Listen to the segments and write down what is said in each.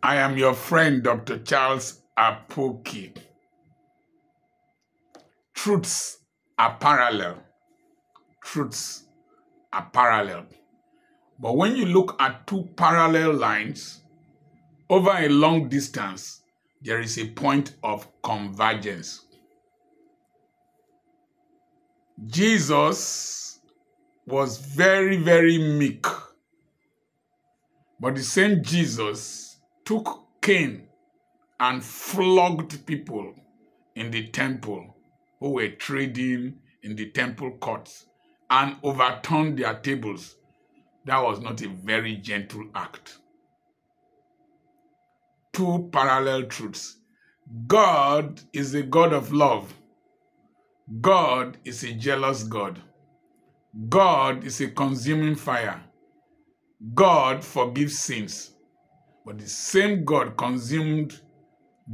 I am your friend, Dr. Charles Apoki. Truths are parallel. Truths are parallel. But when you look at two parallel lines, over a long distance, there is a point of convergence. Jesus was very, very meek. But the same Jesus took cane and flogged people in the temple who were trading in the temple courts and overturned their tables. That was not a very gentle act. Two parallel truths. God is a God of love. God is a jealous God. God is a consuming fire. God forgives sins. But the same God consumed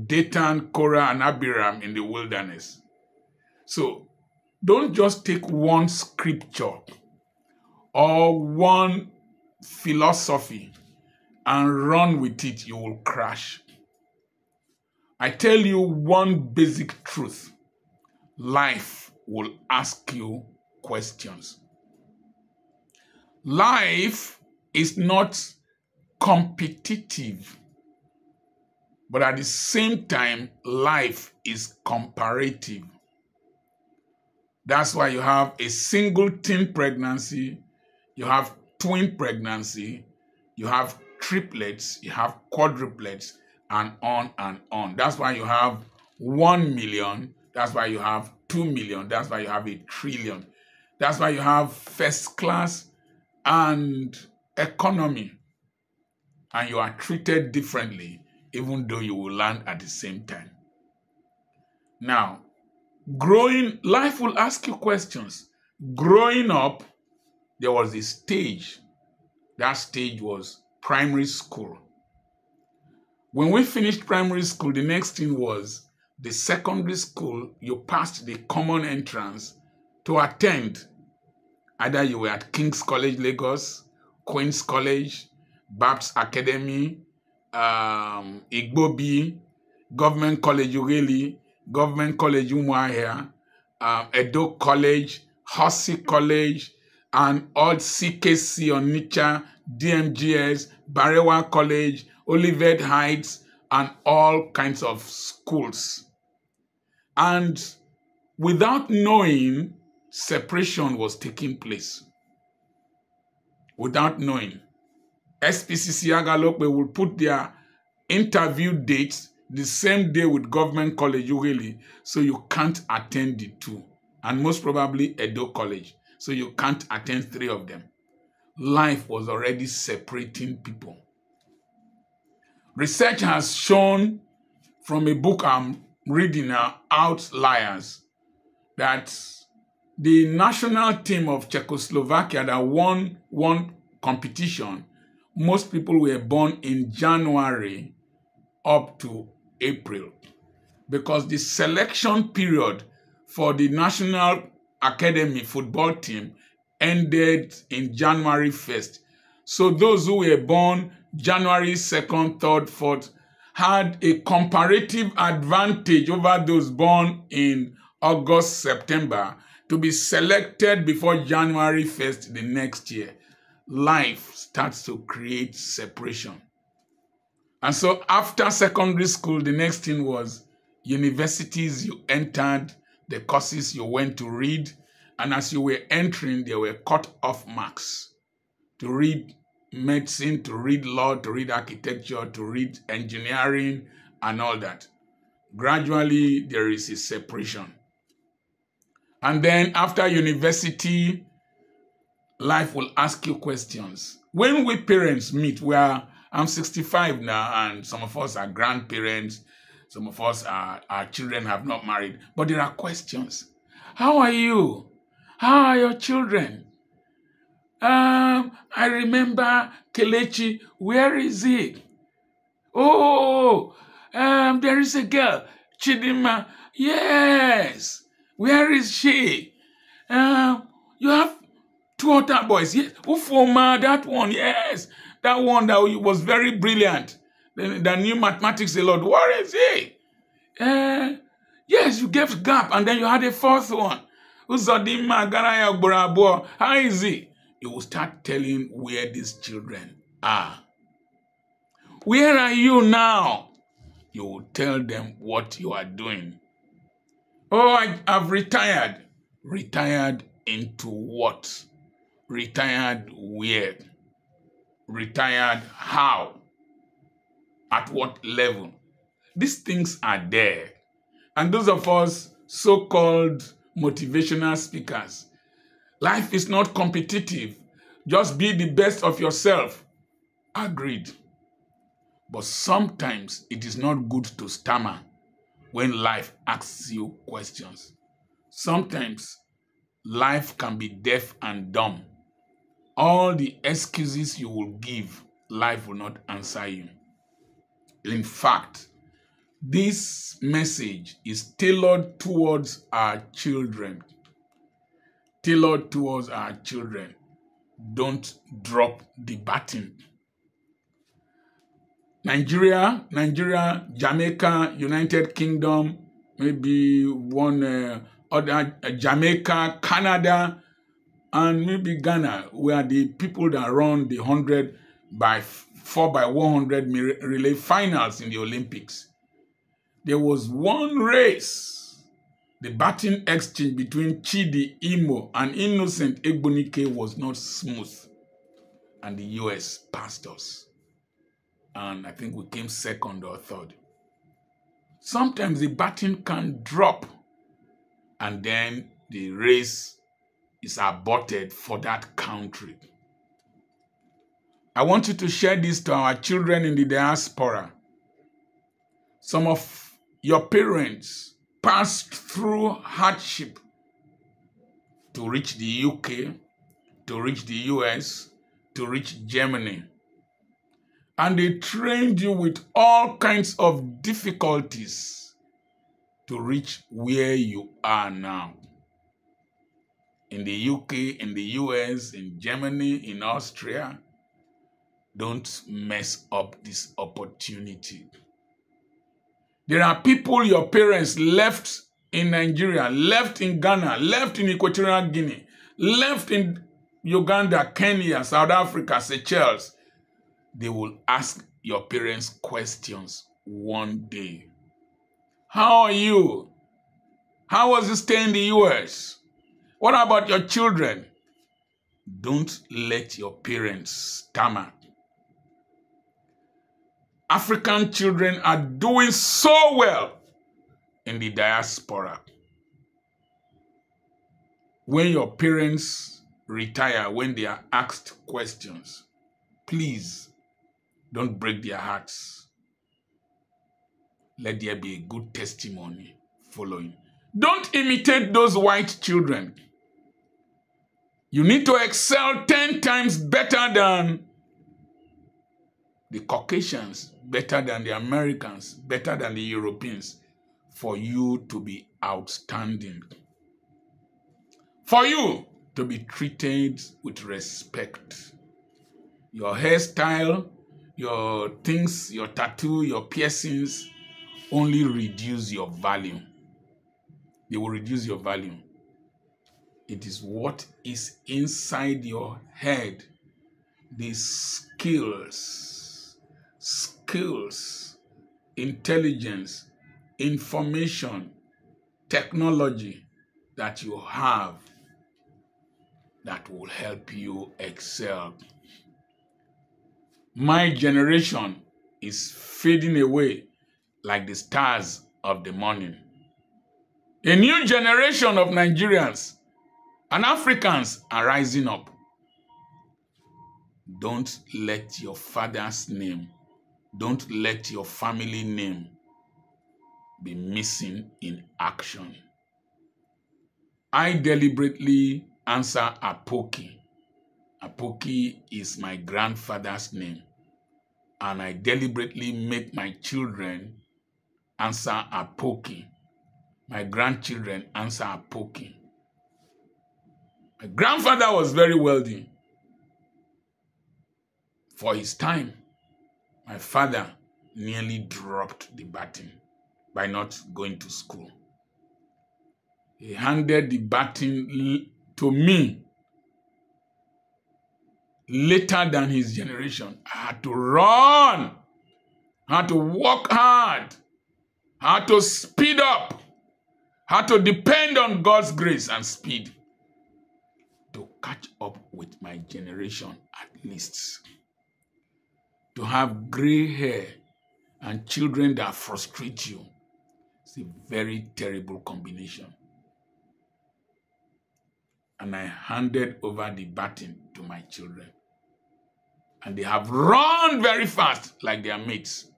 Dathan, Korah, and Abiram in the wilderness. So don't just take one scripture or one philosophy and run with it. You will crash. I tell you one basic truth. Life will ask you questions. Life is not competitive, but at the same time, life is comparative. That's why you have a single teen pregnancy, you have twin pregnancy, you have triplets, you have quadruplets, and on and on. That's why you have 1 million, that's why you have 2 million, that's why you have 1 trillion. That's why you have first class and economy. And you are treated differently, even though you will land at the same time. Now, life will ask you questions. Growing up, there was a stage. That stage was primary school. When we finished primary school, the next thing was the secondary school. You passed the common entrance to attend. Either you were at King's College, Lagos, Queen's College, Babs Academy, Igbobi, Government College Ughelli, Government College Umuahia, Edo College, Hussey College, and all CKC Onitsha, DMGS, Barewa College, Olivet Heights, and all kinds of schools. And without knowing, separation was taking place. Without knowing. SPCC Agalope will put their interview dates the same day with Government College Ughelli, so you can't attend the two. And most probably Edo College, so you can't attend 3 of them. Life was already separating people. Research has shown from a book I'm reading now, Outliers, that the national team of Czechoslovakia that won one competition, most people were born in January up to April, because the selection period for the National Academy football team ended in January 1st. So those who were born January 2nd, 3rd, 4th had a comparative advantage over those born in August, September to be selected before January 1st the next year. Life starts to create separation. And so after secondary school, the next thing was universities. You entered, the courses you went to read, and as you were entering, there were cut-off marks to read medicine, to read law, to read architecture, to read engineering, and all that. Gradually, there is a separation. And then after university, life will ask you questions. When we parents meet, I'm 65 now, and some of us are grandparents, some of us our children have not married, but there are questions. How are you? How are your children? I remember Kelechi. Where is he? Oh, there is a girl, Chidima. Yes. Where is she? You have 2 other boys. Yes. Ufoma, that one. Yes. That one that was very brilliant. The new mathematics a lot. What is it? Yes, you gave gap, and then you had a fourth one. How is it? You will start telling where these children are. Where are you now? You will tell them what you are doing. Oh, I've retired. Retired into what? Retired where? Retired how? At what level? These things are there. And those of us so-called motivational speakers, life is not competitive. Just be the best of yourself. Agreed. But sometimes it is not good to stammer when life asks you questions. Sometimes life can be deaf and dumb. All the excuses you will give, life will not answer you. In fact, this message is tailored towards our children. Tailored towards our children. Don't drop the baton. Nigeria, Jamaica, United Kingdom, maybe one other, Jamaica, Canada, and maybe Ghana, where the people that run the 100 by 4x100 relay finals in the Olympics. There was one race. The baton exchange between Chidi Imo and Innocent Egbunike was not smooth. And the US passed us. And I think we came second or third. Sometimes the baton can drop. And then the race is aborted for that country. I want you to share this to our children in the diaspora. Some of your parents passed through hardship to reach the UK, to reach the US, to reach Germany. And they trained you with all kinds of difficulties to reach where you are now. In the UK, in the US, in Germany, in Austria, don't mess up this opportunity. There are people your parents left in Nigeria, left in Ghana, left in Equatorial Guinea, left in Uganda, Kenya, South Africa, Seychelles. They will ask your parents questions one day. How are you? How was your stay in the US? What about your children? Don't let your parents stammer. African children are doing so well in the diaspora. When your parents retire, when they are asked questions, please don't break their hearts. Let there be a good testimony following. Don't imitate those white children. You need to excel 10 times better than the Caucasians, better than the Americans, better than the Europeans, for you to be outstanding. For you to be treated with respect. Your hairstyle, your things, your tattoo, your piercings only reduce your value. They will reduce your value. It is what is inside your head. The skills, intelligence, information, technology that you have that will help you excel. My generation is fading away like the stars of the morning. A new generation of Nigerians and Africans are rising up. Don't let your father's name, don't let your family name be missing in action. I deliberately answer Apoki. Apoki is my grandfather's name. And I deliberately make my children answer Apoki. My grandchildren answer Apoki. My grandfather was very wealthy for his time. My father nearly dropped the baton by not going to school. He handed the baton to me later than his generation. I had to run, I had to work hard, I had to speed up, I had to depend on God's grace and speed to catch up with my generation at least. To have gray hair and children that frustrate you, it's a very terrible combination. And I handed over the baton to my children. And they have run very fast like their mates.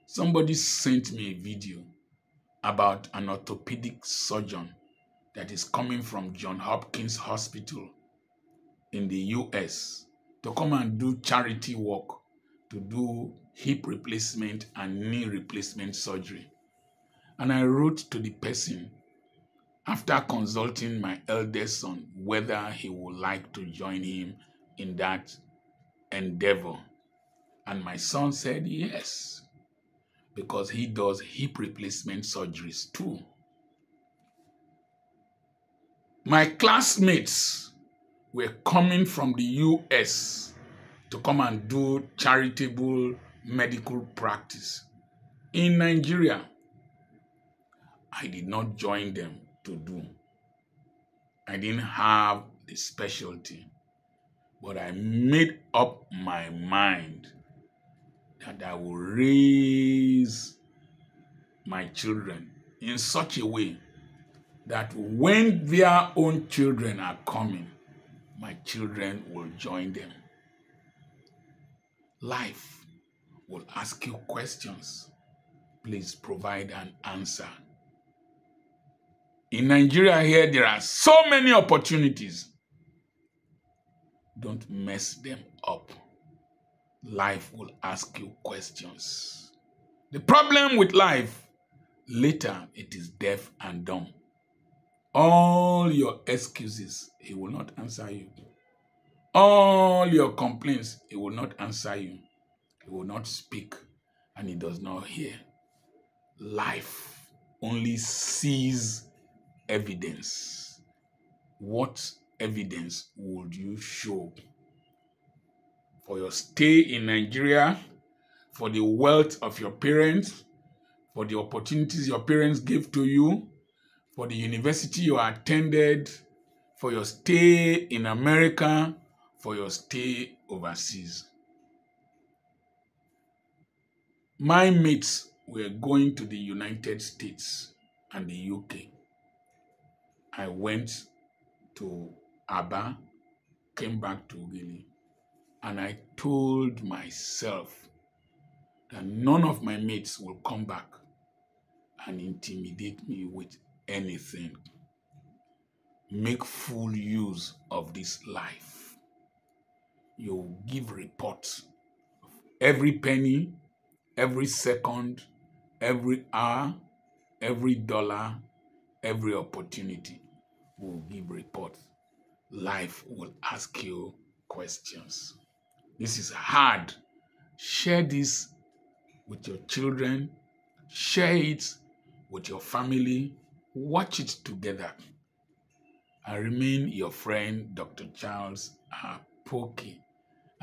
Somebody sent me a video about an orthopedic surgeon that is coming from Johns Hopkins Hospital in the US to come and do charity work, to do hip replacement and knee replacement surgery. And I wrote to the person after consulting my eldest son whether he would like to join him in that endeavor. And my son said yes, because he does hip replacement surgeries too. My classmates were coming from the US to come and do charitable medical practice in Nigeria. I did not join them to do. I didn't have the specialty, but I made up my mind that I will raise my children in such a way that when their own children are coming, my children will join them. Life will ask you questions. Please provide an answer. In Nigeria here, there are so many opportunities. Don't mess them up. Life will ask you questions. The problem with life, later it is deaf and dumb. All your excuses, he will not answer you. All your complaints, he will not answer you. He will not speak, and he does not hear. Life only sees evidence. What evidence would you show? For your stay in Nigeria, for the wealth of your parents, for the opportunities your parents gave to you, for the university you attended, for your stay in America, for your stay overseas. My mates were going to the United States and the UK. I went to Aba, came back to Ugili, and I told myself that none of my mates will come back and intimidate me with anything. Make full use of this life. You give reports of every penny, every second, every hour, every dollar, every opportunity. Will give reports. Life will ask you questions. This is hard. Share this with your children. Share it with your family. Watch it together. I remain your friend, Dr. Charles Apoki.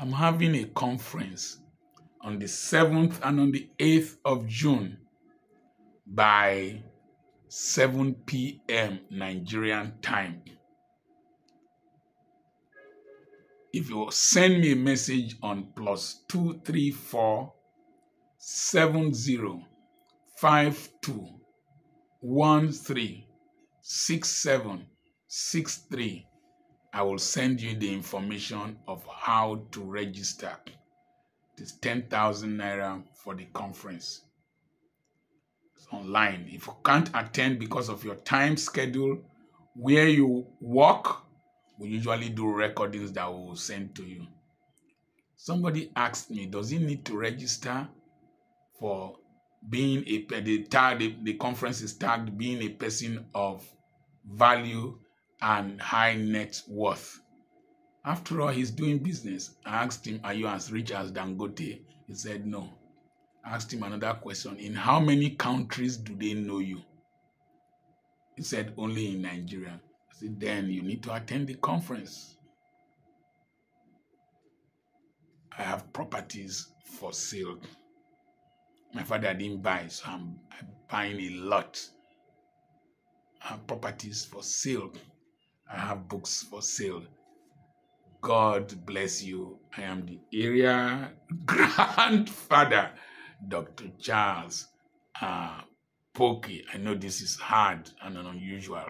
I'm having a conference on the 7th and on the 8th of June by 7 p.m. Nigerian time. If you send me a message on +234 70 52 13 67 63, I will send you the information of how to register. It is 10,000 naira for the conference. It's online. If you can't attend because of your time schedule, where you work, we usually do recordings that we will send to you. Somebody asked me, does he need to register for being the conference is tagged being a person of value and high net worth? After all, he's doing business. I asked him, are you as rich as Dangote? He said no. I asked him another question. In how many countries do they know you? He said, only in Nigeria. I said, then you need to attend the conference. I have properties for sale. My father didn't buy, so I'm buying a lot. I have properties for sale. I have books for sale. God bless you. I am the area grandfather, Dr. Charles Apoki. I know this is hard and unusual.